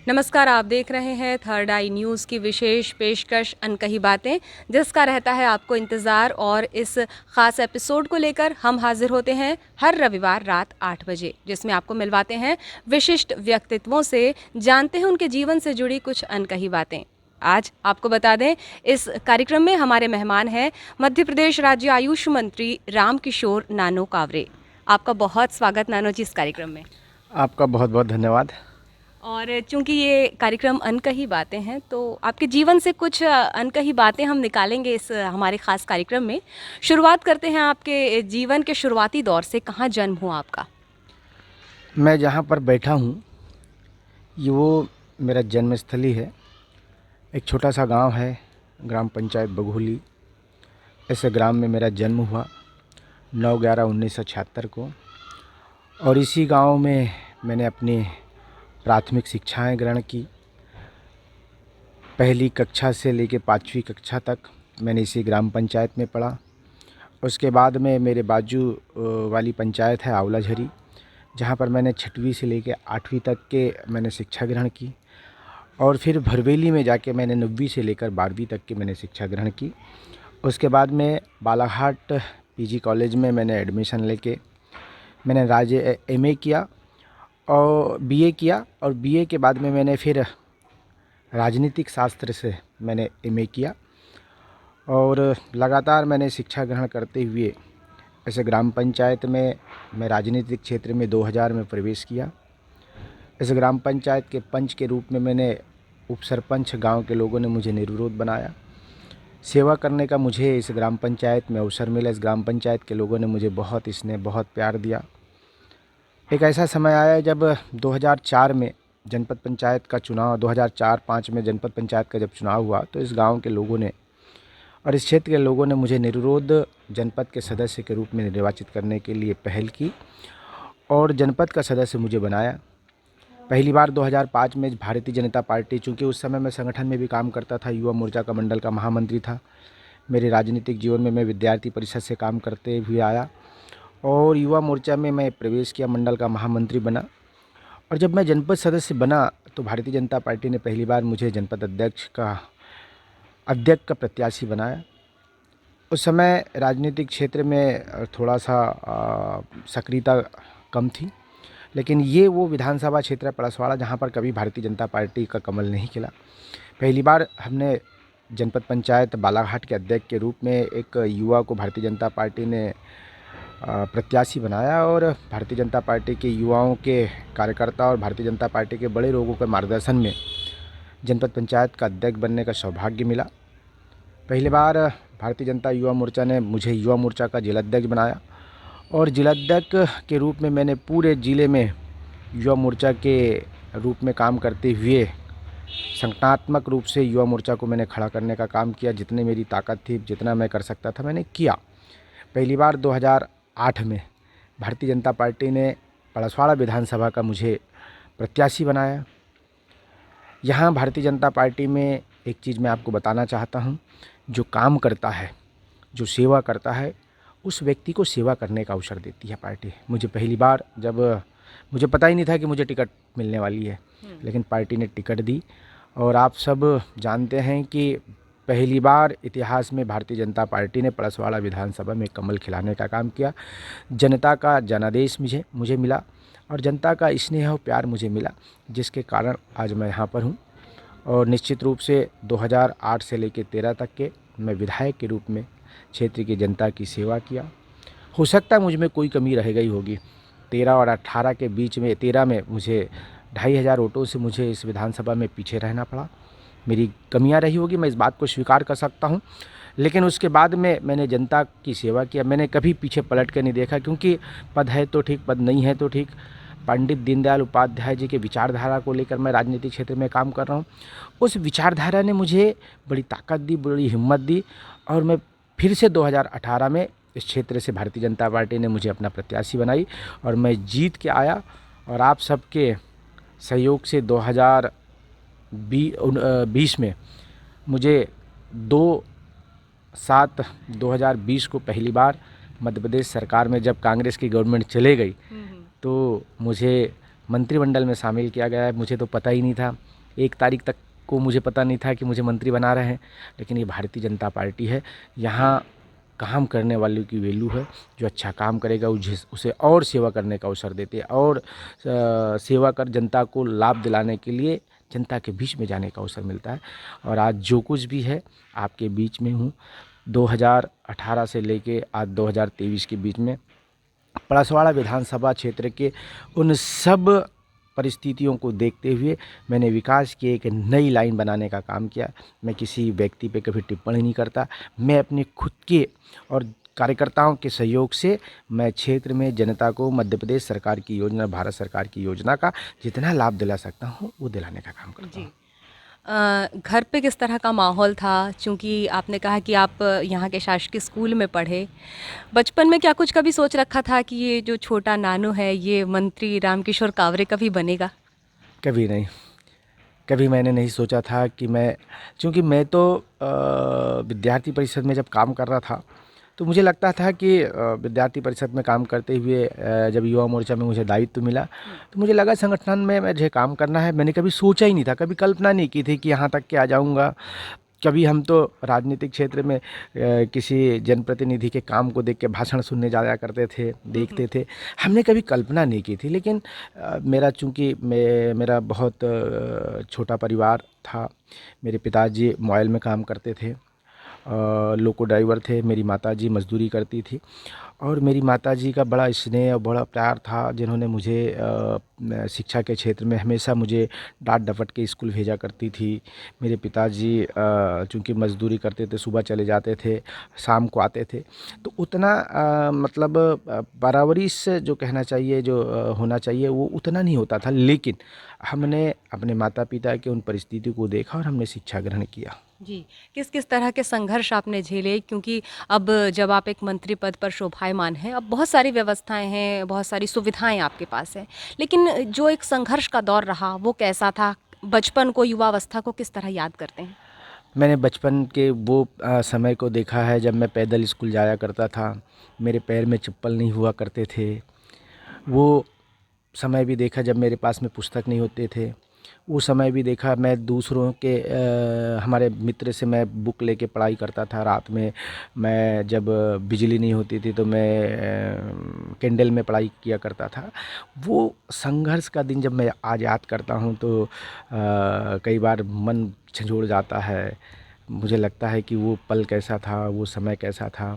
नमस्कार, आप देख रहे हैं थर्ड आई न्यूज़ की विशेष पेशकश अनकही बातें, जिसका रहता है आपको इंतज़ार। और इस ख़ास एपिसोड को लेकर हम हाजिर होते हैं हर रविवार रात 8 बजे, जिसमें आपको मिलवाते हैं विशिष्ट व्यक्तित्वों से, जानते हैं उनके जीवन से जुड़ी कुछ अनकही बातें। आज आपको बता दें, इस कार्यक्रम में हमारे मेहमान हैं मध्य प्रदेश राज्य आयुष मंत्री रामकिशोर नानो कावरे। आपका बहुत स्वागत नानो जी इस कार्यक्रम में। आपका बहुत बहुत धन्यवाद। और चूंकि ये कार्यक्रम अनकही बातें हैं, तो आपके जीवन से कुछ अनकही बातें हम निकालेंगे इस हमारे ख़ास कार्यक्रम में। शुरुआत करते हैं आपके जीवन के शुरुआती दौर से। कहाँ जन्म हुआ आपका? मैं जहाँ पर बैठा हूँ ये वो मेरा जन्मस्थली है। एक छोटा सा गांव है, ग्राम पंचायत बघोली। ऐसे ग्राम में मेरा जन्म हुआ 9/11/1976 को। और इसी गांव में मैंने अपनी प्राथमिक शिक्षाएं ग्रहण की। पहली कक्षा से लेकर 5वीं कक्षा तक मैंने इसी ग्राम पंचायत में पढ़ा। उसके बाद में मेरे बाजू वाली पंचायत है आंवलाझरी, जहाँ पर मैंने 6वीं से लेकर 8वीं तक के मैंने शिक्षा ग्रहण की। और फिर भरवेली में जाके मैंने 9वीं से लेकर 12वीं तक की मैंने शिक्षा ग्रहण की। उसके बाद में बालाघाट पीजी कॉलेज में मैंने एडमिशन लेके मैंने एमए किया और बीए किया। और बीए के बाद में मैंने फिर राजनीतिक शास्त्र से मैंने एमए किया। और लगातार मैंने शिक्षा ग्रहण करते हुए ऐसे ग्राम पंचायत में मैं राजनीतिक क्षेत्र में 2000 में प्रवेश किया। इस ग्राम पंचायत के पंच के रूप में मैंने उप सरपंच, गाँव के लोगों ने मुझे निर्विरोध बनाया। सेवा करने का मुझे इस ग्राम पंचायत में अवसर मिला। इस ग्राम पंचायत के लोगों ने मुझे बहुत स्नेह, बहुत प्यार दिया। एक ऐसा समय आया जब 2004 में जनपद पंचायत का चुनाव, 2004-05 में जनपद पंचायत का जब चुनाव हुआ, तो इस गांव के लोगों ने और इस क्षेत्र के लोगों ने मुझे निर्विरोध जनपद के सदस्य के रूप में निर्वाचित करने के लिए पहल की और जनपद का सदस्य मुझे बनाया। पहली बार 2005 में भारतीय जनता पार्टी, चूँकि उस समय मैं संगठन में भी काम करता था, युवा मोर्चा का मंडल का महामंत्री था। मेरे राजनीतिक जीवन में मैं विद्यार्थी परिषद से काम करते हुए आया और युवा मोर्चा में मैं प्रवेश किया, मंडल का महामंत्री बना। और जब मैं जनपद सदस्य बना तो भारतीय जनता पार्टी ने पहली बार मुझे जनपद अध्यक्ष का प्रत्याशी बनाया। उस समय राजनीतिक क्षेत्र में थोड़ा सा सक्रियता कम थी, लेकिन ये वो विधानसभा क्षेत्र है पलसवाड़ा जहाँ पर कभी भारतीय जनता पार्टी का कमल नहीं खिला। पहली बार हमने जनपद पंचायत बालाघाट के अध्यक्ष के रूप में एक युवा को भारतीय जनता पार्टी ने प्रत्याशी बनाया और भारतीय जनता पार्टी के युवाओं के कार्यकर्ता और भारतीय जनता पार्टी के बड़े लोगों के मार्गदर्शन में जनपद पंचायत का अध्यक्ष बनने का सौभाग्य मिला। पहली बार भारतीय जनता युवा मोर्चा ने मुझे युवा मोर्चा का जिलाध्यक्ष बनाया और जिलाध्यक्ष के रूप में मैंने पूरे ज़िले में युवा मोर्चा के रूप में काम करते हुए संगठनात्मक रूप से युवा मोर्चा को मैंने खड़ा करने का काम किया। जितनी मेरी ताकत थी, जितना मैं कर सकता था, मैंने किया। पहली बार 2008 में भारतीय जनता पार्टी ने पलसवाड़ा विधानसभा का मुझे प्रत्याशी बनाया। यहाँ भारतीय जनता पार्टी में एक चीज़ मैं आपको बताना चाहता हूँ, जो काम करता है, जो सेवा करता है, उस व्यक्ति को सेवा करने का अवसर देती है पार्टी। मुझे पहली बार, जब मुझे पता ही नहीं था कि मुझे टिकट मिलने वाली है, लेकिन पार्टी ने टिकट दी। और आप सब जानते हैं कि पहली बार इतिहास में भारतीय जनता पार्टी ने पलसवाड़ा विधानसभा में कमल खिलाने का काम किया। जनता का जनादेश मुझे मिला और जनता का स्नेह और प्यार मुझे मिला, जिसके कारण आज मैं यहाँ पर हूँ। और निश्चित रूप से 2008 से लेकर 13 तक के मैं विधायक के रूप में क्षेत्र की जनता की सेवा किया। हो सकता है मुझ में कोई कमी रह गई होगी। 13 और 18 के बीच में, 13 में मुझे 2500 वोटों से मुझे इस विधानसभा में पीछे रहना पड़ा। मेरी कमियां रही होगी, मैं इस बात को स्वीकार कर सकता हूं, लेकिन उसके बाद में मैंने जनता की सेवा किया। मैंने कभी पीछे पलट कर नहीं देखा, क्योंकि पद है तो ठीक, पद नहीं है तो ठीक। पंडित दीनदयाल उपाध्याय जी के विचारधारा को लेकर मैं राजनीतिक क्षेत्र में काम कर रहा हूँ। उस विचारधारा ने मुझे बड़ी ताकत दी, बड़ी हिम्मत दी और मैं फिर से 2018 में इस क्षेत्र से भारतीय जनता पार्टी ने मुझे अपना प्रत्याशी बनाई और मैं जीत के आया। और आप सबके सहयोग से 2020 में मुझे 2/7/2020 को पहली बार मध्य प्रदेश सरकार में, जब कांग्रेस की गवर्नमेंट चले गई, तो मुझे मंत्रिमंडल में शामिल किया गया है। मुझे तो पता ही नहीं था 1 तारीख तक को मुझे पता नहीं था कि मुझे मंत्री बना रहे हैं, लेकिन ये भारतीय जनता पार्टी है। यहाँ काम करने वालों की वैल्यू है। जो अच्छा काम करेगा उसे और सेवा करने का अवसर देते हैं, और सेवा कर जनता को लाभ दिलाने के लिए जनता के बीच में जाने का अवसर मिलता है। और आज जो कुछ भी है आपके बीच में हूँ। 2018 से लेके आज 2023 के बीच में पड़सवाड़ा विधानसभा क्षेत्र के उन सब परिस्थितियों को देखते हुए मैंने विकास की एक नई लाइन बनाने का काम किया। मैं किसी व्यक्ति पे कभी टिप्पणी नहीं करता। मैं अपने खुद के और कार्यकर्ताओं के सहयोग से मैं क्षेत्र में जनता को मध्य प्रदेश सरकार की योजना, भारत सरकार की योजना का जितना लाभ दिला सकता हूँ वो दिलाने का काम करता हूँ। घर पे किस तरह का माहौल था? चूँकि आपने कहा कि आप यहाँ के शासकीय स्कूल में पढ़े। बचपन में क्या कुछ कभी सोच रखा था कि ये जो छोटा नानू है ये मंत्री रामकिशोर कावरे कभी बनेगा? कभी नहीं, कभी मैंने नहीं सोचा था कि मैं, चूँकि मैं तो विद्यार्थी परिषद में जब काम कर रहा था तो मुझे लगता था कि विद्यार्थी परिषद में काम करते हुए जब युवा मोर्चा में मुझे दायित्व मिला तो मुझे लगा संगठन में मुझे काम करना है। मैंने कभी सोचा ही नहीं था, कभी कल्पना नहीं की थी कि यहाँ तक के आ जाऊँगा। कभी हम तो राजनीतिक क्षेत्र में किसी जनप्रतिनिधि के काम को देख के भाषण सुनने जाया करते थे, देखते थे। हमने कभी कल्पना नहीं की थी। लेकिन मेरा चूँकि मेरा बहुत छोटा परिवार था। मेरे पिताजी मोबाइल में काम करते थे, लोको ड्राइवर थे। मेरी माताजी मजदूरी करती थी और मेरी माताजी का बड़ा स्नेह और बड़ा प्यार था, जिन्होंने मुझे शिक्षा के क्षेत्र में हमेशा मुझे डांट डपट के स्कूल भेजा करती थी। मेरे पिताजी चूँकि मजदूरी करते थे, सुबह चले जाते थे, शाम को आते थे, तो उतना मतलब परवरिश जो कहना चाहिए, जो होना चाहिए वो उतना नहीं होता था। लेकिन हमने अपने माता पिता के उन परिस्थिति को देखा और हमने शिक्षा ग्रहण किया। जी, किस किस तरह के संघर्ष आपने झेले? क्योंकि अब जब आप एक मंत्री पद पर शोभायमान हैं, अब बहुत सारी व्यवस्थाएं हैं, बहुत सारी सुविधाएं आपके पास हैं, लेकिन जो एक संघर्ष का दौर रहा वो कैसा था? बचपन को, युवावस्था को किस तरह याद करते हैं? मैंने बचपन के वो समय को देखा है जब मैं पैदल स्कूल जाया करता था। मेरे पैर में चप्पल नहीं हुआ करते थे। वो समय भी देखा जब मेरे पास में पुस्तक नहीं होते थे। वो समय भी देखा मैं दूसरों के हमारे मित्र से मैं बुक लेके पढ़ाई करता था। रात में मैं जब बिजली नहीं होती थी तो मैं कैंडल में पढ़ाई किया करता था। वो संघर्ष का दिन जब मैं आज याद करता हूँ तो कई बार मन झंझोड़ जाता है। मुझे लगता है कि वो पल कैसा था, वो समय कैसा था।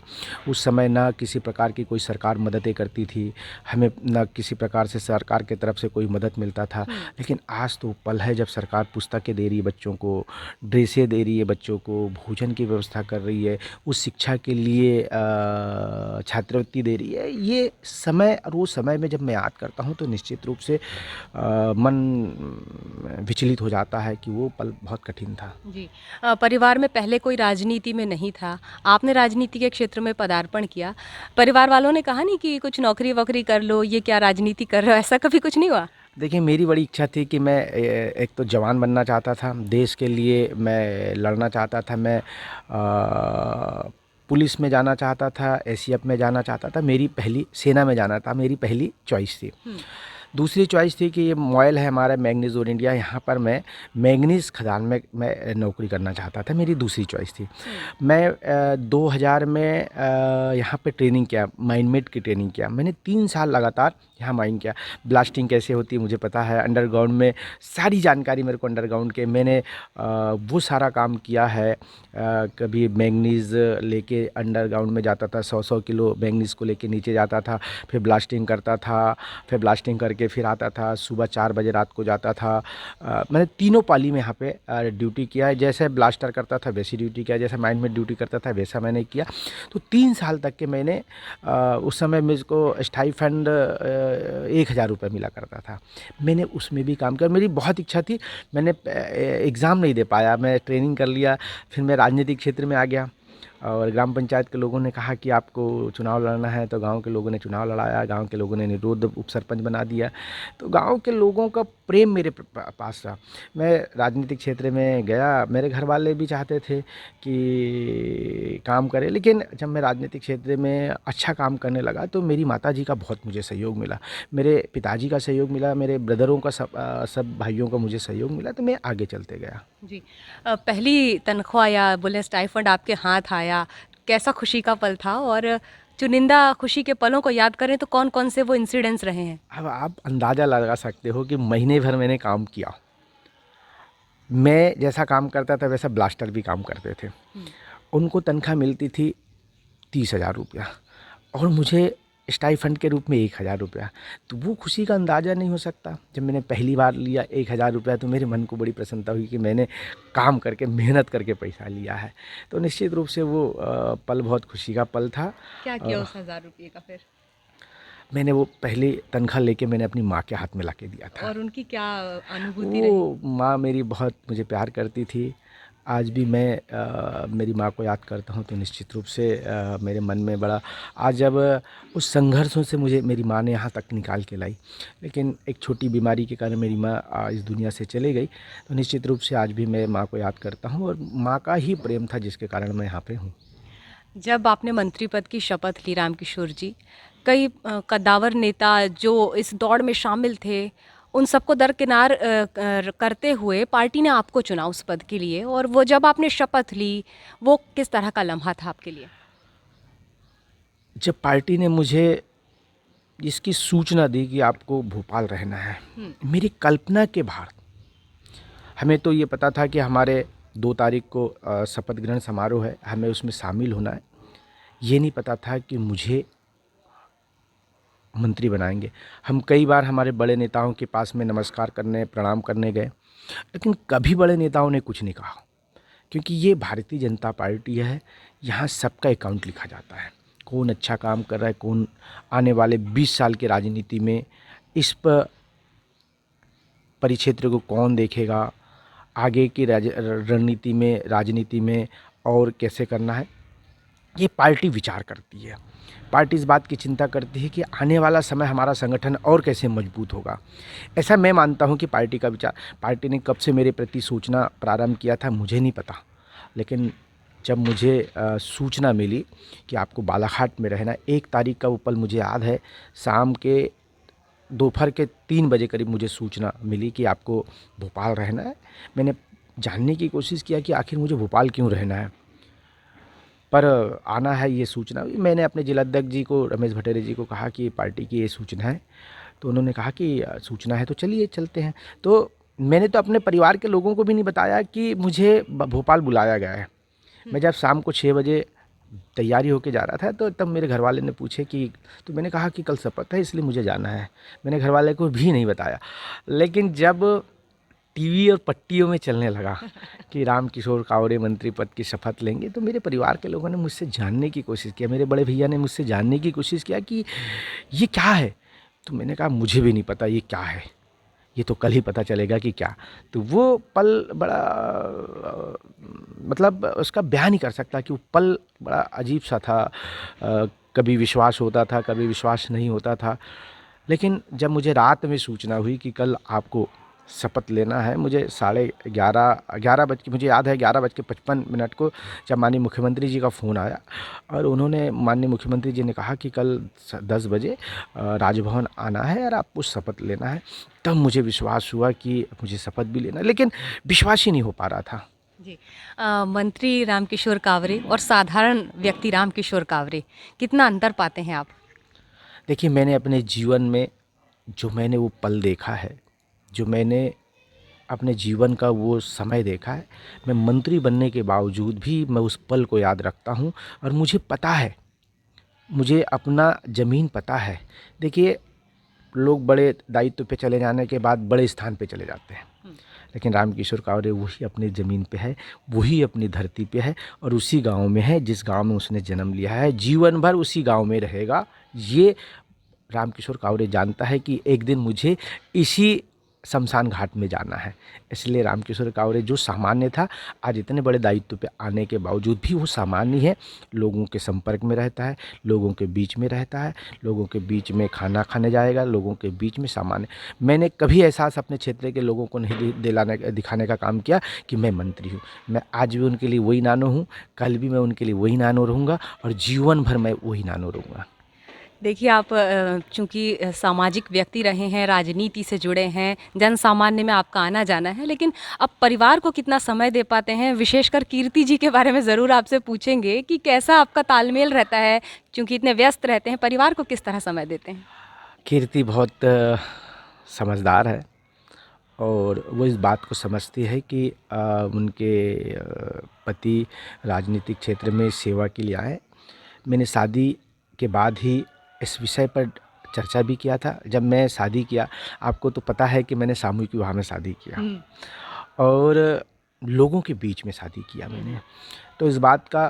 उस समय ना किसी प्रकार की कोई सरकार मददें करती थी, हमें ना किसी प्रकार से सरकार की तरफ से कोई मदद मिलता था। लेकिन आज तो पल है जब सरकार पुस्तकें दे रही है बच्चों को, ड्रेसें दे रही है बच्चों को, भोजन की व्यवस्था कर रही है, उस शिक्षा के लिए छात्रवृत्ति दे रही है। ये समय और वो समय में जब मैं याद करता हूँ तो निश्चित रूप से मन विचलित हो जाता है कि वो पल बहुत कठिन था। जी, परिवार में पहले कोई राजनीति में नहीं था, आपने राजनीति के क्षेत्र में पदार्पण किया। परिवार वालों ने कहा नहीं कि कुछ नौकरी वोकरी कर लो, ये क्या राजनीति कर रहे हो, ऐसा कभी कुछ नहीं हुआ? देखिए, मेरी बड़ी इच्छा थी कि मैं एक तो जवान बनना चाहता था, देश के लिए मैं लड़ना चाहता था। मैं पुलिस में जाना चाहता था, एसीएफ में जाना चाहता था। मेरी पहली सेना में जाना था, मेरी पहली चॉइस थी। दूसरी चॉइस थी कि ये मॉयल है हमारा मैग्नीज और इंडिया, यहाँ पर मैं मैग्नीज खदान में मैं नौकरी करना चाहता था। मेरी दूसरी चॉइस थी। मैं 2000 में यहाँ पे ट्रेनिंग किया, माइनमेट की ट्रेनिंग किया। मैंने 3 साल लगातार यहाँ माइन किया। ब्लास्टिंग कैसे होती है मुझे पता है, अंडरग्राउंड में सारी जानकारी मेरे को अंडरग्राउंड के, मैंने वो सारा काम किया है। कभी मैग्नीज लेके अंडरग्राउंड में जाता था, 100-100 किलो मैग्नीज को लेके नीचे जाता था, फिर ब्लास्टिंग करता था, फिर ब्लास्टिंग करके फिर आता था, सुबह 4 बजे रात को जाता था। मैंने तीनों पाली में यहाँ पे ड्यूटी किया है। जैसे ब्लास्टर करता था वैसी ड्यूटी किया, जैसे माइन में ड्यूटी करता था वैसा मैंने किया। तो 3 साल तक के मैंने उस समय मुझको स्टाइपेंड 1000 रुपये मिला करता था। मैंने उसमें भी काम किया। मेरी बहुत इच्छा थी, मैंने एग्ज़ाम नहीं दे पाया, मैं ट्रेनिंग कर लिया, फिर मैं राजनीतिक क्षेत्र में आ गया। और ग्राम पंचायत के लोगों ने कहा कि आपको चुनाव लड़ना है, तो गांव के लोगों ने चुनाव लड़ाया, गांव के लोगों ने निरुद्ध उप सरपंच बना दिया। तो गांव के लोगों का प्रेम मेरे पास रहा। मैं राजनीतिक क्षेत्र में गया, मेरे घर वाले भी चाहते थे कि काम करें, लेकिन जब मैं राजनीतिक क्षेत्र में अच्छा काम करने लगा तो मेरी माताजी का बहुत मुझे सहयोग मिला, मेरे पिताजी का सहयोग मिला, मेरे ब्रदरों का सब भाइयों का मुझे सहयोग मिला, तो मैं आगे चलते गया। जी। पहली तनख्वाह या बोले स्टाइफंड आपके हाथ आया, कैसा खुशी का पल था? और चुनिंदा खुशी के पलों को याद करें तो कौन-कौन से वो इंसिडेंट्स रहे हैं? अब आप अंदाज़ा लगा सकते हो कि महीने भर मैंने काम किया। मैं जैसा काम करता था वैसा ब्लास्टर भी काम करते थे। उनको तनख्वाह मिलती थी 30,000 रुपया और मुझे स्टाइफंड के रूप में 1,000 रुपया। तो वो खुशी का अंदाज़ा नहीं हो सकता। जब मैंने पहली बार लिया 1,000 रुपया तो मेरे मन को बड़ी प्रसन्नता हुई कि मैंने काम करके, मेहनत करके पैसा लिया है। तो निश्चित रूप से वो पल बहुत खुशी का पल था। क्या किया उस 1000 रुपये का फिर? मैंने वो पहली तनख्वाह लेके मैंने अपनी माँ के हाथ में लाके दिया था। और उनकी क्या अनुभूति रही? वो माँ मेरी बहुत मुझे प्यार करती थी। आज भी मैं मेरी माँ को याद करता हूँ तो निश्चित रूप से मेरे मन में बड़ा, आज जब उस संघर्षों से मुझे मेरी माँ ने यहाँ तक निकाल के लाई, लेकिन एक छोटी बीमारी के कारण मेरी माँ इस दुनिया से चली गई, तो निश्चित रूप से आज भी मैं माँ को याद करता हूँ और माँ का ही प्रेम था जिसके कारण मैं यहाँ पे हूँ। जब आपने मंत्री पद की शपथ ली रामकिशोर जी, कई कद्दावर नेता जो इस दौड़ में शामिल थे, उन सबको दरकिनार करते हुए पार्टी ने आपको चुना उस पद के लिए, और वो जब आपने शपथ ली, वो किस तरह का लम्हा था आपके लिए? जब पार्टी ने मुझे इसकी सूचना दी कि आपको भोपाल रहना है, मेरी कल्पना के बाहर। हमें तो ये पता था कि हमारे 2 तारीख को शपथ ग्रहण समारोह है, हमें उसमें शामिल होना है। ये नहीं पता था कि मुझे मंत्री बनाएंगे। हम कई बार हमारे बड़े नेताओं के पास में नमस्कार करने, प्रणाम करने गए, लेकिन कभी बड़े नेताओं ने कुछ नहीं कहा, क्योंकि ये भारतीय जनता पार्टी है, यहाँ सबका अकाउंट लिखा जाता है। कौन अच्छा काम कर रहा है, कौन आने वाले 20 साल की राजनीति में इस परिक्षेत्र को कौन देखेगा, आगे की रणनीति में, राजनीति में और कैसे करना है, ये पार्टी विचार करती है। पार्टी इस बात की चिंता करती है कि आने वाला समय हमारा संगठन और कैसे मजबूत होगा। ऐसा मैं मानता हूँ कि पार्टी का विचार, पार्टी ने कब से मेरे प्रति सूचना प्रारंभ किया था मुझे नहीं पता, लेकिन जब मुझे सूचना मिली कि आपको बालाघाट में रहना, 1 तारीख का वो पल मुझे याद है, शाम के दोपहर के 3 बजे करीब मुझे सूचना मिली कि आपको भोपाल रहना है। मैंने जानने की कोशिश किया कि आखिर मुझे भोपाल क्यों रहना है, पर आना है ये सूचना। मैंने अपने जिलाध्यक्ष जी को, रमेश भट्टेरे जी को कहा कि पार्टी की ये सूचना है, तो उन्होंने कहा कि सूचना है तो चलिए चलते हैं। तो मैंने तो अपने परिवार के लोगों को भी नहीं बताया कि मुझे भोपाल बुलाया गया है। मैं जब शाम को 6 बजे तैयारी होके जा रहा था तो तब मेरे घर वाले ने पूछे कि, तो मैंने कहा कि कल शपथ है इसलिए मुझे जाना है। मैंने घर वाले को भी नहीं बताया, लेकिन जब टीवी और पट्टियों में चलने लगा कि रामकिशोर कावरे मंत्री पद की शपथ लेंगे, तो मेरे परिवार के लोगों ने मुझसे जानने की कोशिश किया, मेरे बड़े भैया ने मुझसे जानने की कोशिश किया कि ये क्या है। तो मैंने कहा मुझे भी नहीं पता ये क्या है, ये तो कल ही पता चलेगा कि क्या। तो वो पल बड़ा मतलब उसका बयान नहीं कर सकता कि वो पल बड़ा अजीब सा था। कभी विश्वास होता था, कभी विश्वास नहीं होता था, लेकिन जब मुझे रात में सूचना हुई कि कल आपको शपथ लेना है, मुझे 11:30 बज के, मुझे याद है 11:55 को जब माननीय मुख्यमंत्री जी का फ़ोन आया और उन्होंने, माननीय मुख्यमंत्री जी ने कहा कि कल 10 बजे राजभवन आना है और आपको शपथ लेना है, तब मुझे विश्वास हुआ कि मुझे शपथ भी लेना है, लेकिन विश्वास ही नहीं हो पा रहा था। जी। मंत्री रामकिशोर कावरे और साधारण व्यक्ति रामकिशोर कावरे, कितना अंतर पाते हैं आप? देखिए, मैंने अपने जीवन में जो मैंने वो पल देखा है, जो मैंने अपने जीवन का वो समय देखा है, मैं मंत्री बनने के बावजूद भी मैं उस पल को याद रखता हूँ और मुझे पता है, मुझे अपना ज़मीन पता है। देखिए, लोग बड़े दायित्व पे चले जाने के बाद बड़े स्थान पे चले जाते हैं, लेकिन रामकिशोर कावरे वही अपनी ज़मीन पे है, वही अपनी धरती पे है और उसी गांव में है जिस गांव में उसने जन्म लिया है, जीवन भर उसी गांव में रहेगा। ये रामकिशोर कावरे जानता है कि एक दिन मुझे इसी शमशान घाट में जाना है। इसलिए रामकिशोर कावरे जो सामान्य था, आज इतने बड़े दायित्व पे आने के बावजूद भी वो सामान्य है। लोगों के संपर्क में रहता है, लोगों के बीच में रहता है, लोगों के बीच में खाना खाने जाएगा, लोगों के बीच में सामान्य। मैंने कभी एहसास अपने क्षेत्र के लोगों को नहीं दिखाने का काम किया कि मैं मंत्री हूँ। मैं आज भी उनके लिए वही नानो हूँ, कल भी मैं उनके लिए वही नानो रहूँगा और जीवन भर मैं वही नानो रहूँगा। देखिए, आप चूँकि सामाजिक व्यक्ति रहे हैं, राजनीति से जुड़े हैं, जन सामान्य में आपका आना-जाना है, लेकिन अब परिवार को कितना समय दे पाते हैं? विशेषकर कीर्ति जी के बारे में ज़रूर आपसे पूछेंगे कि कैसा आपका तालमेल रहता है? चूँकि इतने व्यस्त रहते हैं, परिवार को किस तरह समय देते हैं? कीर्ति बहुत समझदार है और वो इस बात को समझती है कि उनके पति राजनीतिक क्षेत्र में सेवा के लिए आए। मैंने शादी के बाद ही इस विषय पर चर्चा भी किया था। जब मैं शादी किया, आपको तो पता है कि मैंने सामूहिक विवाह में शादी किया और लोगों के बीच में शादी किया मैंने। तो इस बात का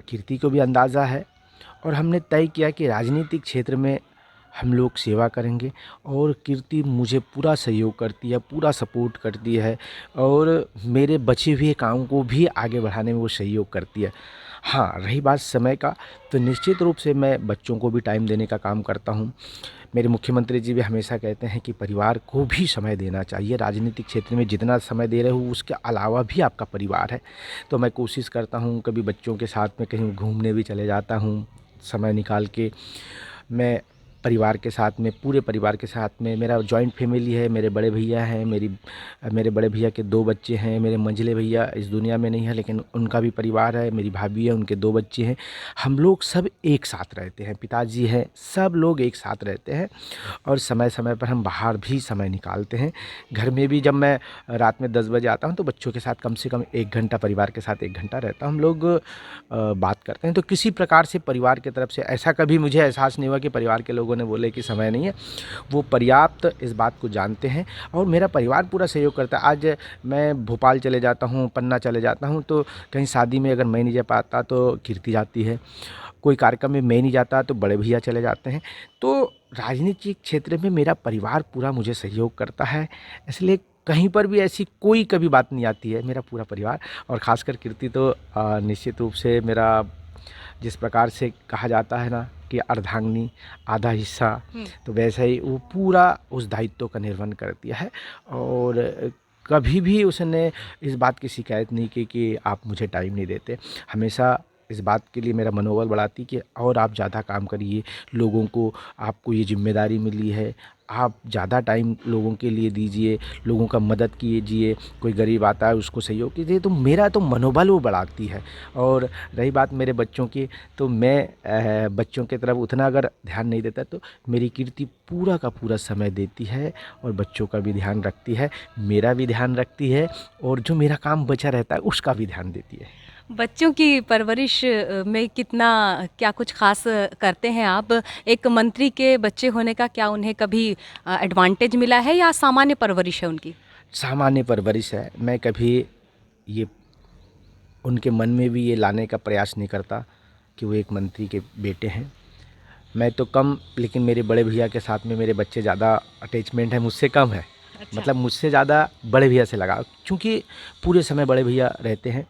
कीर्ति को भी अंदाज़ा है और हमने तय किया कि राजनीतिक क्षेत्र में हम लोग सेवा करेंगे और कीर्ति मुझे पूरा सहयोग करती है, पूरा सपोर्ट करती है और मेरे बचे हुए काम को भी आगे बढ़ाने में वो सहयोग करती है। हाँ, रही बात समय का, तो निश्चित रूप से मैं बच्चों को भी टाइम देने का काम करता हूँ। मेरे मुख्यमंत्री जी भी हमेशा कहते हैं कि परिवार को भी समय देना चाहिए। राजनीतिक क्षेत्र में जितना समय दे रहे हो उसके अलावा भी आपका परिवार है। तो मैं कोशिश करता हूँ, कभी बच्चों के साथ में कहीं घूमने भी चले जाता हूँ समय निकाल के। मैं परिवार के साथ में, पूरे परिवार के साथ में, मेरा जॉइंट फैमिली है, मेरे बड़े भैया हैं, मेरे बड़े भैया के 2 बच्चे हैं, मेरे मंझले भैया इस दुनिया में नहीं है लेकिन उनका भी परिवार है, मेरी भाभी है, उनके 2 बच्चे हैं। हम लोग सब एक साथ रहते हैं, पिताजी हैं, सब लोग एक साथ रहते हैं और समय समय पर हम बाहर भी समय निकालते हैं। घर में भी जब मैं रात में 10 बजे आता हूँ तो बच्चों के साथ कम से कम 1 घंटा, परिवार के साथ 1 घंटा रहता हूँ। हम लोग बात करते हैं। तो किसी प्रकार से परिवार की तरफ से ऐसा कभी मुझे एहसास नहीं हुआ कि परिवार के लोगों ने बोले कि समय नहीं है। वो पर्याप्त इस बात को जानते हैं और मेरा परिवार पूरा सहयोग करता है। आज मैं भोपाल चले जाता हूँ, पन्ना चले जाता हूँ, तो कहीं शादी में अगर मैं नहीं जा पाता तो कीर्ति जाती है, कोई कार्यक्रम में मैं नहीं जाता तो बड़े भैया चले जाते हैं। तो राजनीतिक क्षेत्र में मेरा परिवार पूरा मुझे सहयोग करता है, इसलिए कहीं पर भी ऐसी कोई कभी बात नहीं आती है। मेरा पूरा परिवार और ख़ासकर कीर्ति तो निश्चित रूप से मेरा, जिस प्रकार से कहा जाता है ना कि अर्धांगिनी आधा हिस्सा, तो वैसे ही वो पूरा उस दायित्व का निर्वहन करती है और कभी भी उसने इस बात की शिकायत नहीं की कि आप मुझे टाइम नहीं देते। हमेशा इस बात के लिए मेरा मनोबल बढ़ाती कि और आप ज़्यादा काम करिए, लोगों को, आपको ये जिम्मेदारी मिली है, आप ज़्यादा टाइम लोगों के लिए दीजिए, लोगों का मदद कीजिए, कोई गरीब आता है उसको सहयोग कीजिए। तो मेरा तो मनोबल वो बढ़ाती है। और रही बात मेरे बच्चों की, तो मैं बच्चों की तरफ उतना अगर ध्यान नहीं देता तो मेरी कीर्ति पूरा का पूरा समय देती है और बच्चों का भी ध्यान रखती है, मेरा भी ध्यान रखती है और जो मेरा काम बचा रहता है उसका भी ध्यान देती है। बच्चों की परवरिश में कितना, क्या कुछ ख़ास करते हैं आप? एक मंत्री के बच्चे होने का क्या उन्हें कभी एडवांटेज मिला है या सामान्य परवरिश है उनकी? सामान्य परवरिश है। मैं कभी ये उनके मन में भी ये लाने का प्रयास नहीं करता कि वो एक मंत्री के बेटे हैं। मैं तो कम, लेकिन मेरे बड़े भैया के साथ में मेरे बच्चे ज़्यादा अटैचमेंट है, मुझसे कम है। अच्छा। मतलब मुझसे ज़्यादा बड़े भैया से लगाव, क्योंकि पूरे समय बड़े भैया रहते हैं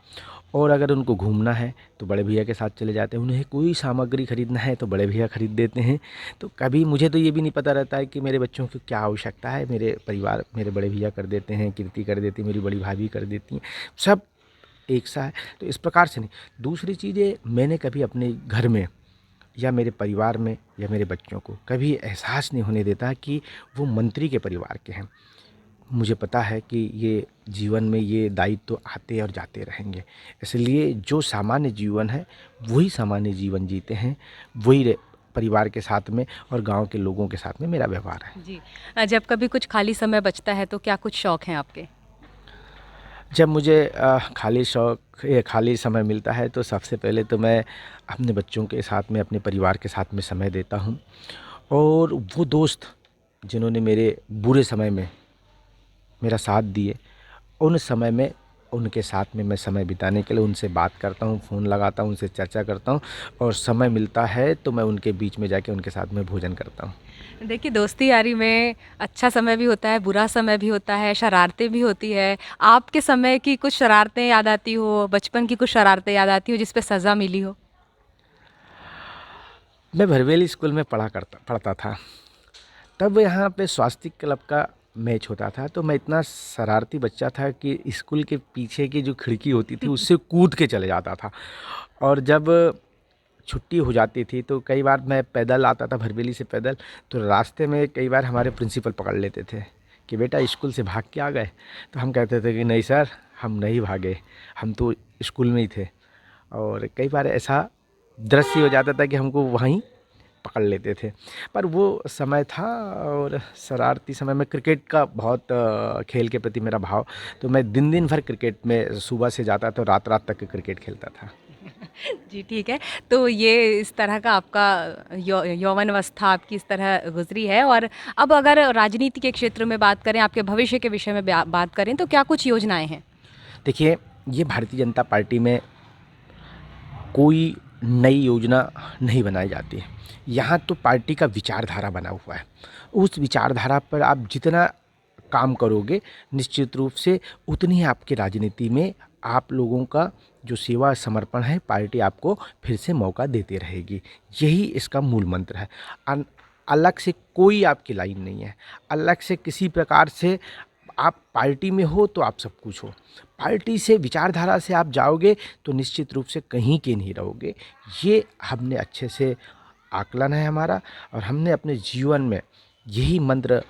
और अगर उनको घूमना है तो बड़े भैया के साथ चले जाते हैं, उन्हें कोई सामग्री खरीदना है तो बड़े भैया खरीद देते हैं। तो कभी मुझे तो ये भी नहीं पता रहता है कि मेरे बच्चों की क्या आवश्यकता है, मेरे परिवार, मेरे बड़े भैया कर देते हैं, कीर्ति कर देती है, मेरी बड़ी भाभी कर देती हैं, सब एक सा है। तो इस प्रकार से नहीं। दूसरी चीज़ है, मैंने कभी अपने घर में या मेरे परिवार में या मेरे बच्चों को कभी एहसास नहीं होने देता कि वो मंत्री के परिवार के हैं। मुझे पता है कि ये जीवन में ये दायित्व तो आते और जाते रहेंगे, इसलिए जो सामान्य जीवन है वही सामान्य जीवन जीते हैं, वही परिवार के साथ में और गांव के लोगों के साथ में मेरा व्यवहार है। जी। जब कभी कुछ खाली समय बचता है तो क्या कुछ शौक हैं आपके? जब मुझे खाली समय मिलता है तो सबसे पहले तो मैं अपने बच्चों के साथ में, अपने परिवार के साथ में समय देता हूँ और वो दोस्त जिन्होंने मेरे बुरे समय में मेरा साथ दिए, उन समय में उनके साथ में मैं समय बिताने के लिए उनसे बात करता हूँ, फ़ोन लगाता हूँ, उनसे चर्चा करता हूँ और समय मिलता है तो मैं उनके बीच में जाके उनके साथ में भोजन करता हूँ। देखिए, दोस्ती यारी में अच्छा समय भी होता है, बुरा समय भी होता है, शरारतें भी होती है। आपके समय की कुछ शरारतें याद आती हो, बचपन की कुछ शरारतें याद आती हो जिस पे सज़ा मिली हो? मैं भरवेली स्कूल में पढ़ता था। तब यहाँ पे स्वास्तिक क्लब का मैच होता था, तो मैं इतना शरारती बच्चा था कि स्कूल के पीछे की जो खिड़की होती थी उससे कूद के चले जाता था। और जब छुट्टी हो जाती थी तो कई बार मैं पैदल आता था, भरवेली से पैदल, तो रास्ते में कई बार हमारे प्रिंसिपल पकड़ लेते थे कि बेटा स्कूल से भाग के आ गए। तो हम कहते थे कि नहीं सर, हम नहीं भागे, हम तो स्कूल में ही थे। और कई बार ऐसा दृश्य हो जाता था कि हमको वहीं पकड़ लेते थे। पर वो समय था और शरारती समय में क्रिकेट का बहुत खेल के प्रति मेरा भाव, तो मैं दिन भर क्रिकेट में सुबह से जाता था, रात रात तक क्रिकेट खेलता था। जी, ठीक है। तो ये इस तरह का आपका यौवन अवस्था आपकी इस तरह गुज़री है। और अब अगर राजनीति के क्षेत्र में बात करें, आपके भविष्य के विषय में बात करें, तो क्या कुछ योजनाएँ हैं? देखिए, ये भारतीय जनता पार्टी में कोई नई योजना नहीं बनाई जाती है। यहाँ तो पार्टी का विचारधारा बना हुआ है। उस विचारधारा पर आप जितना काम करोगे, निश्चित रूप से उतनी ही आपकी राजनीति में आप लोगों का जो सेवा समर्पण है, पार्टी आपको फिर से मौका देती रहेगी। यही इसका मूल मंत्र है। अलग से कोई आपकी लाइन नहीं है। अलग से किसी प्रकार से आप पार्टी में हो तो आप सब कुछ हो। पार्टी से, विचारधारा से आप जाओगे तो निश्चित रूप से कहीं के नहीं रहोगे। ये हमने अच्छे से आकलन है हमारा, और हमने अपने जीवन में यही मंत्र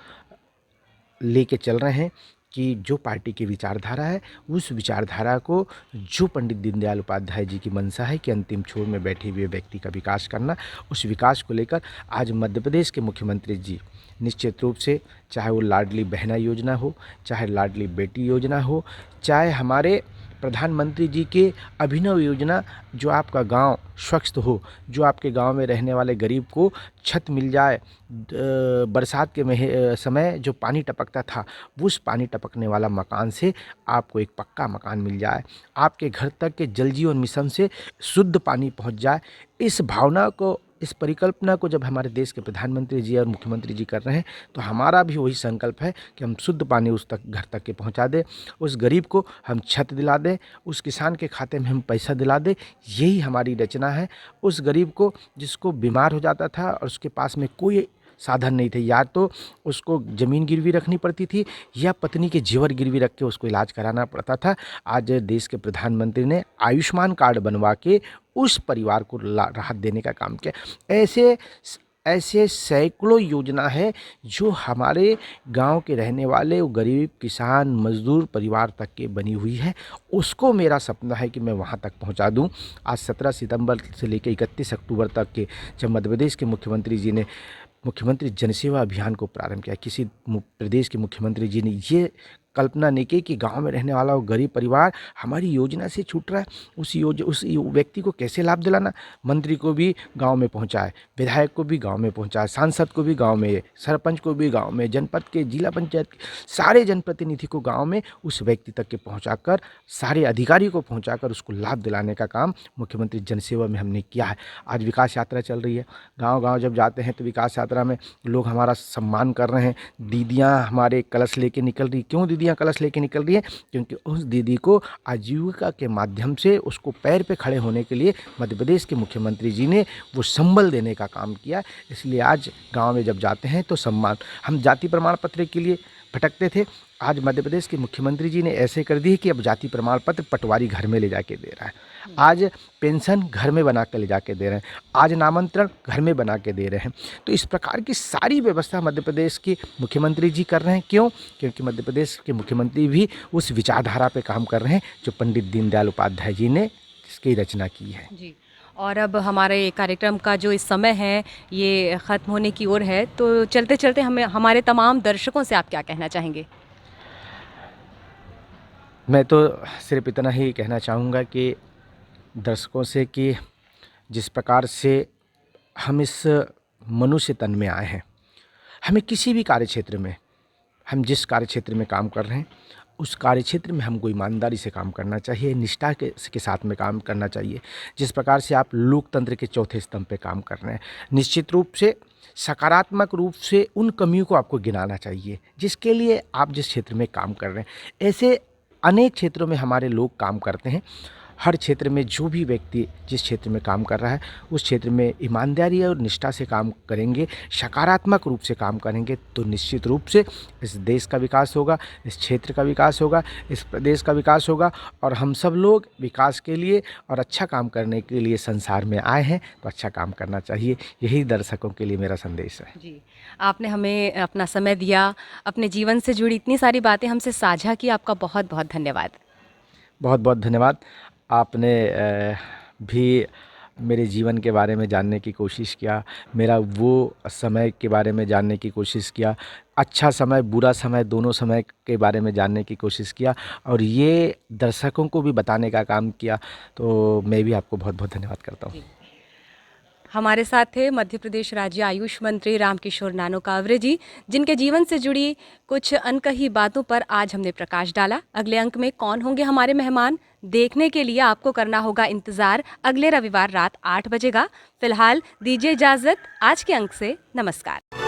लेके चल रहे हैं कि जो पार्टी की विचारधारा है, उस विचारधारा को, जो पंडित दीनदयाल उपाध्याय जी की मंशा है कि अंतिम छोर में बैठे हुए व्यक्ति का विकास करना, उस विकास को लेकर आज मध्य प्रदेश के मुख्यमंत्री जी निश्चित रूप से, चाहे वो लाडली बहना योजना हो, चाहे लाडली बेटी योजना हो, चाहे हमारे प्रधानमंत्री जी के अभिनव योजना, जो आपका गांव स्वच्छ हो, जो आपके गांव में रहने वाले गरीब को छत मिल जाए, बरसात के समय जो पानी टपकता था, उस पानी टपकने वाला मकान से आपको एक पक्का मकान मिल जाए, आपके घर तक के जल जीवन मिशन से शुद्ध पानी पहुंच जाए। इस भावना को, इस परिकल्पना को जब हमारे देश के प्रधानमंत्री जी और मुख्यमंत्री जी कर रहे हैं, तो हमारा भी वही संकल्प है कि हम शुद्ध पानी उस तक, घर तक के पहुंचा दें, उस गरीब को हम छत दिला दें, उस किसान के खाते में हम पैसा दिला दें। यही हमारी रचना है। उस गरीब को, जिसको बीमार हो जाता था और उसके पास में कोई साधन नहीं थे, या तो उसको ज़मीन गिरवी रखनी पड़ती थी या पत्नी के जेवर गिरवी रख के उसको इलाज कराना पड़ता था, आज देश के प्रधानमंत्री ने आयुष्मान कार्ड बनवा के उस परिवार को राहत देने का काम किया। ऐसे ऐसे सैकड़ों योजना है जो हमारे गांव के रहने वाले वो गरीब किसान मजदूर परिवार तक के बनी हुई है। उसको मेरा सपना है कि मैं वहां तक पहुंचा दूं। आज 17 सितंबर से लेकर 31 अक्टूबर तक के, जब मध्य प्रदेश के मुख्यमंत्री जी ने मुख्यमंत्री जनसेवा अभियान को प्रारंभ किया, किसी प्रदेश के मुख्यमंत्री जी ने ये कल्पना नहीं की कि गांव में रहने वाला वो गरीब परिवार हमारी योजना से छूट रहा है, उस व्यक्ति को कैसे लाभ दिलाना। मंत्री को भी गांव में पहुंचाए, विधायक को भी गांव में पहुंचाए, सांसद को भी गांव में, सरपंच को भी गांव में, जनपद के, जिला पंचायत के सारे जनप्रतिनिधि को गांव में उस व्यक्ति तक के पहुंचाकर, सारे अधिकारी को पहुंचाकर उसको लाभ दिलाने का काम मुख्यमंत्री जनसेवा में हमने किया है। आज विकास यात्रा चल रही है, गाँव-गाँव जब जाते हैं तो विकास यात्रा में लोग हमारा सम्मान कर रहे हैं। दीदियाँ हमारे कलश लेके निकल रही। क्यों दीदियाँ कलश लेके निकल रही है? क्योंकि उस दीदी को आजीविका के माध्यम से उसको पैर पे खड़े होने के लिए मध्य प्रदेश के मुख्यमंत्री जी ने वो संबल देने का काम किया। इसलिए आज गांव में जब जाते हैं तो सम्मान, हम जाति प्रमाण पत्र के लिए भटकते थे, आज मध्य प्रदेश के मुख्यमंत्री जी ने ऐसे कर दी है कि अब जाति प्रमाण पत्र पटवारी घर में ले जाके दे रहा है, आज पेंशन घर में बना के ले जाके दे रहे हैं, आज नामांतरण घर में बना के दे रहे हैं। तो इस प्रकार की सारी व्यवस्था मध्य प्रदेश के मुख्यमंत्री जी कर रहे हैं। क्यों? क्योंकि मध्य प्रदेश के मुख्यमंत्री भी उस विचारधारा पे काम कर रहे हैं जो पंडित दीनदयाल उपाध्याय जी ने इसकी रचना की है। जी। और अब हमारे कार्यक्रम का जो इस समय है ये ख़त्म होने की ओर है, तो चलते-चलते हमें, हमारे तमाम दर्शकों से आप क्या कहना चाहेंगे? मैं तो सिर्फ इतना ही कहना चाहूँगा कि दर्शकों से कि जिस प्रकार से हम इस मनुष्य तन में आए हैं, हमें किसी भी कार्य क्षेत्र में, हम जिस कार्य क्षेत्र में काम कर रहे हैं, उस कार्यक्षेत्र में हमको ईमानदारी से काम करना चाहिए, निष्ठा के साथ में काम करना चाहिए। जिस प्रकार से आप लोकतंत्र के चौथे स्तंभ पे काम कर रहे हैं, निश्चित रूप से सकारात्मक रूप से उन कमियों को आपको गिनाना चाहिए जिसके लिए आप जिस क्षेत्र में काम कर रहे हैं। ऐसे अनेक क्षेत्रों में हमारे लोग काम करते हैं। हर क्षेत्र में जो भी व्यक्ति जिस क्षेत्र में काम कर रहा है उस क्षेत्र में ईमानदारी और निष्ठा से काम करेंगे, सकारात्मक रूप से काम करेंगे तो निश्चित रूप से इस देश का विकास होगा, इस क्षेत्र का विकास होगा, इस प्रदेश का विकास होगा। और हम सब लोग विकास के लिए और अच्छा काम करने के लिए संसार में आए हैं तो अच्छा काम करना चाहिए। यही दर्शकों के लिए मेरा संदेश है। जी, आपने हमें अपना समय दिया, अपने जीवन से जुड़ी इतनी सारी बातें हमसे साझा की, आपका बहुत बहुत धन्यवाद। बहुत बहुत धन्यवाद। आपने भी मेरे जीवन के बारे में जानने की कोशिश किया, मेरा वो समय के बारे में जानने की कोशिश किया, अच्छा समय बुरा समय दोनों समय के बारे में जानने की कोशिश किया और ये दर्शकों को भी बताने का काम किया। तो मैं भी आपको बहुत बहुत धन्यवाद करता हूँ। हमारे साथ थे मध्य प्रदेश राज्य आयुष मंत्री रामकिशोर नानोकावरे जी, जिनके जीवन से जुड़ी कुछ अनकही बातों पर आज हमने प्रकाश डाला। अगले अंक में कौन होंगे हमारे मेहमान, देखने के लिए आपको करना होगा इंतज़ार। अगले रविवार रात 8 बजेगा। फिलहाल दीजिए इजाज़त। आज के अंक से नमस्कार।